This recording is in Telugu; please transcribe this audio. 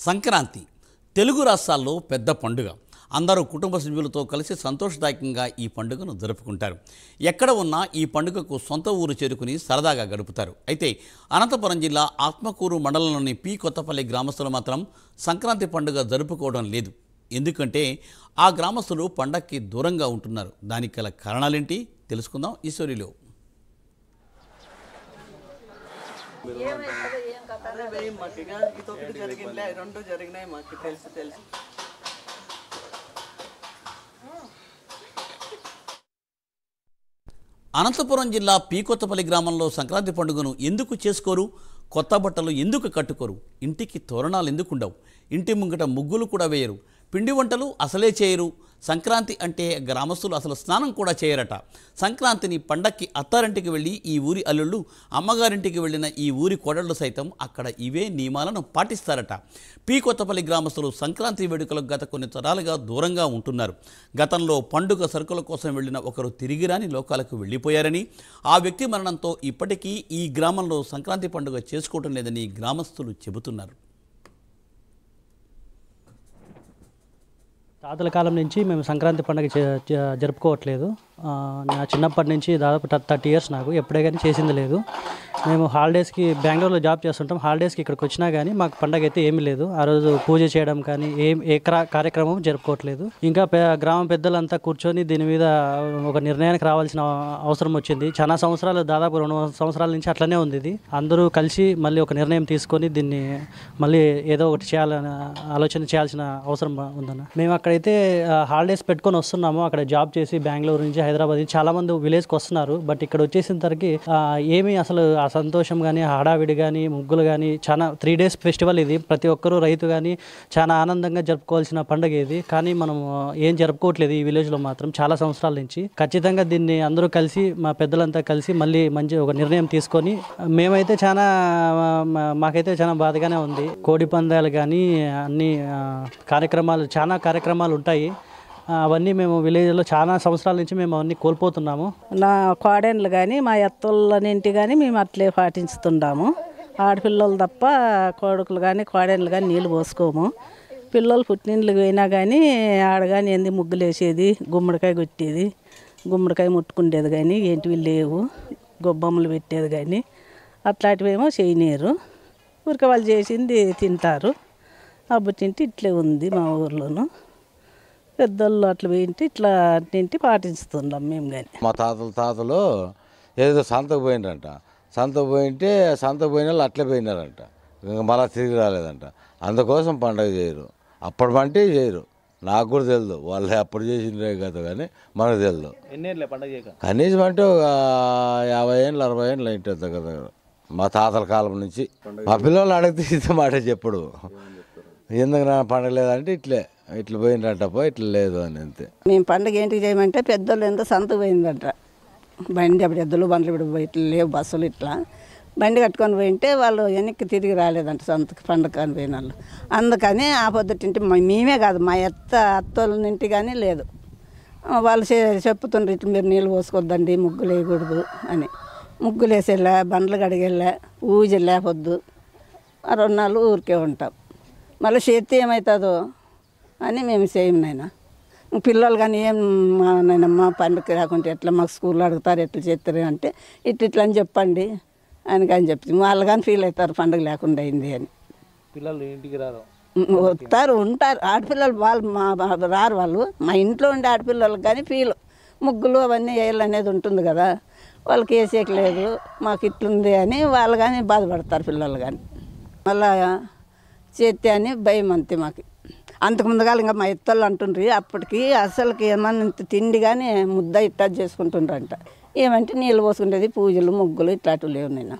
సంక్రాంతి తెలుగు రాష్ట్రాల్లో పెద్ద పండుగ. అందరూ కుటుంబ సభ్యులతో కలిసి సంతోషదాయకంగా ఈ పండుగను జరుపుకుంటారు. ఎక్కడ ఉన్నా ఈ పండుగకు సొంత ఊరు చేరుకుని సరదాగా గడుపుతారు. అయితే అనంతపురం జిల్లా ఆత్మకూరు మండలంలోని పి కొత్తపల్లి గ్రామస్తులు మాత్రం సంక్రాంతి పండుగ జరుపుకోవడం లేదు. ఎందుకంటే ఆ గ్రామస్తులు పండగకి దూరంగా ఉంటున్నారు. దానికి గల కారణాలేంటి తెలుసుకుందాం ఈ స్టోరీలో. అనంతపురం జిల్లా పి కొత్తపల్లి గ్రామంలో సంక్రాంతి పండుగను ఎందుకు చేసుకోరు? కొత్త బట్టలు ఎందుకు కట్టుకోరు? ఇంటికి తోరణాలు ఎందుకు ఉండవు? ఇంటి ముంగట ముగ్గులు కూడా వేయరు. పిండి వంటలు అసలే చేయరు. సంక్రాంతి అంటే గ్రామస్తులు అసలు స్నానం కూడా చేయరట. సంక్రాంతిని పండక్కి అత్తారింటికి వెళ్ళి ఈ ఊరి అల్లుళ్ళు, అమ్మగారింటికి వెళ్ళిన ఈ ఊరి కోడళ్ళు సైతం అక్కడ ఇవే నియమాలను పాటిస్తారట. పి కొత్తపల్లి గ్రామస్తులు సంక్రాంతి వేడుకలకు గత కొన్ని తరాలుగా దూరంగా ఉంటున్నారు. గతంలో పండుగ సరుకుల కోసం వెళ్ళిన ఒకరు తిరిగి రాని లోకాలకు వెళ్ళిపోయారని, ఆ వ్యక్తి మరణంతో ఇప్పటికీ ఈ గ్రామంలో సంక్రాంతి పండుగ చేసుకోవటం లేదని గ్రామస్తులు చెబుతున్నారు. తాతల కాలం నుంచి మేము సంక్రాంతి పండుగ జరుపుకోవట్లేదు. నా చిన్నప్పటి నుంచి దాదాపు 30 years నాకు ఎప్పుడే కానీ చేసింది లేదు. మేము హాలిడేస్కి బెంగళూరులో జాబ్ చేస్తుంటాం. హాలిడేస్కి ఇక్కడికి వచ్చినా కానీ మాకు పండగ అయితే ఏమీ లేదు. ఆ రోజు పూజ చేయడం కానీ ఏ కార్యక్రమం జరుపుకోవట్లేదు. ఇంకా గ్రామ పెద్దలంతా కూర్చొని దీని మీద ఒక నిర్ణయానికి రావాల్సిన అవసరం వచ్చింది. చాలా సంవత్సరాలు, దాదాపు 2 సంవత్సరాల నుంచి అట్లనే ఉంది. ఇది అందరూ కలిసి మళ్ళీ ఒక నిర్ణయం తీసుకొని దీన్ని మళ్ళీ ఏదో ఒకటి చేయాలని ఆలోచన చేయాల్సిన అవసరం ఉందన్న. మేము అక్కడైతే హాలిడేస్ పెట్టుకొని వస్తున్నాము. అక్కడ జాబ్ చేసి బెంగళూరు నుంచి హైదరాబాద్ నుంచి చాలా మంది విలేజ్కి వస్తున్నారు. బట్ ఇక్కడ వచ్చేసిన తరకి ఏమీ అసలు ఆ సంతోషం కానీ, హడావిడి కానీ, ముగ్గులు కానీ, చాలా 3 days ఫెస్టివల్ ఇది. ప్రతి ఒక్కరూ రైతు కానీ చాలా ఆనందంగా జరుపుకోవాల్సిన పండుగ ఇది. కానీ మనం ఏం జరుపుకోవట్లేదు ఈ విలేజ్లో మాత్రం చాలా సంవత్సరాల నుంచి. ఖచ్చితంగా దీన్ని అందరూ కలిసి, మా పెద్దలంతా కలిసి మళ్ళీ మంచి ఒక నిర్ణయం తీసుకొని, మేమైతే మాకైతే చాలా బాధగానే ఉంది. కోడి పందాలు కానీ అన్ని చాలా కార్యక్రమాలు ఉంటాయి. అవన్నీ మేము విలేజ్లో చాలా సంవత్సరాల నుంచి మేము అవన్నీ కోల్పోతున్నాము. నా కోడెన్లు కానీ మా ఎత్తళ్ళనింటి కానీ మేము అట్లే పాటించుతున్నాము. ఆడపిల్లలు తప్ప కొడుకులు కానీ కోడెన్లు కానీ నీళ్ళు పోసుకోము. పిల్లలు పుట్టినిండ్లు పోయినా కానీ ఆడ కానీ ఏంది ముగ్గులు వేసేది, గుమ్మడికాయ కొట్టేది, గుమ్మడికాయ ముట్టుకుండేది కానీ ఏంటివి లేవు. గొబ్బమ్మలు పెట్టేది కానీ అట్లాంటివేమో చేయనీరు. ఊరికే వాళ్ళు చేసింది తింటారు. అబ్బు తింటే ఇట్లే ఉంది మా ఊర్లోనూ. పెద్దోళ్ళు అట్లా పోయింటి ఇట్లా తింటి పాటిస్తున్నాం మేము. కానీ మా తాతలు ఏదో సంతకు పోయినారంట. సంతకు పోయిన వాళ్ళు అట్లే పోయినారంట. ఇంకా మళ్ళీ తిరిగి రాలేదంట. అందుకోసం పండుగ చేయరు. అప్పటి పంటే చేయరు. నాకు కూడా తెలియదు, వాళ్ళు అప్పుడు చేసిందే కదా కానీ మనకు తెలియదు. కనీసం అంటే ఒక 50 ఏళ్ళు 60 ఏళ్ళు అయింటుంది కదా. మా తాతల కాలం నుంచి మా పిల్లలు అడిగితే మాట చెప్పుడు. ఎందుకు నా పండుగ లేదంటే ఇట్లా పోయిందంట, ఇట్లా లేదు అని అంతే. మేము పండుగ ఏంటికి చేయమంటే పెద్దోళ్ళు ఎంత సంతకు పోయిందంట. బండి అప్పుడు ఎద్దులు బండ్లు ఇప్పుడు ఇట్లా లేవు, బస్సులు ఇట్లా బండి కట్టుకొని పోయింటే వాళ్ళు వెనక్కి తిరిగి రాలేదంట సంతకి పండుగ అని పోయిన వాళ్ళు. అందుకని ఆ పొద్దుటింటి మేమే కాదు మా అత్తోళ్ళనింటి కానీ లేదు. వాళ్ళు చెప్పుతుండ్రు ఇట్లా మీరు నీళ్ళు పోసుకోవద్దండి, ముగ్గులు వేయకూడదు అని. ముగ్గులు వేసేళ్ళా, బండ్లు కడిగేళ్ళా, పూజ లేపొద్దు, 2 నాళ్ళు ఊరికే ఉంటాం. మళ్ళీ చేతి ఏమవుతుందో అని మేము చేయము నాయన. పిల్లలు కానీ ఏం నాయనమ్మ పండుగ రాకుంటే ఎట్లా మాకు స్కూల్లో అడుగుతారు ఎట్లా చేస్తారు అంటే ఇట్లా అని చెప్పండి అని కానీ చెప్తాం. వాళ్ళు కానీ ఫీల్ అవుతారు పండుగ లేకుండా అయింది అని. పిల్లలు ఇంటికి రారు, వస్తారు, ఉంటారు. ఆడపిల్లలు వాళ్ళు రారు. వాళ్ళు మా ఇంట్లో ఉండే ఆడపిల్లలకు కానీ ఫీల్ ముగ్గులు అవన్నీ వేయాలనేది ఉంటుంది కదా. వాళ్ళకి వేసేయట్లేదు, మాకు ఇట్లుంది అని వాళ్ళు కానీ బాధపడతారు పిల్లలు కానీ. మళ్ళా చేతి అని భయం అంతే మాకు. అంతకుముందుగా ఇంకా మా ఎత్తోళ్ళు అంటుండ్రి అప్పటికి అసలుకి ఏమన్నా తిండి కానీ ముద్ద ఇట్టా చేసుకుంటుండ్రంట. ఏమంటే నీళ్ళు పోసుకుంటేది పూజలు ముగ్గులు ఇట్లాంటివి లేవు నేను.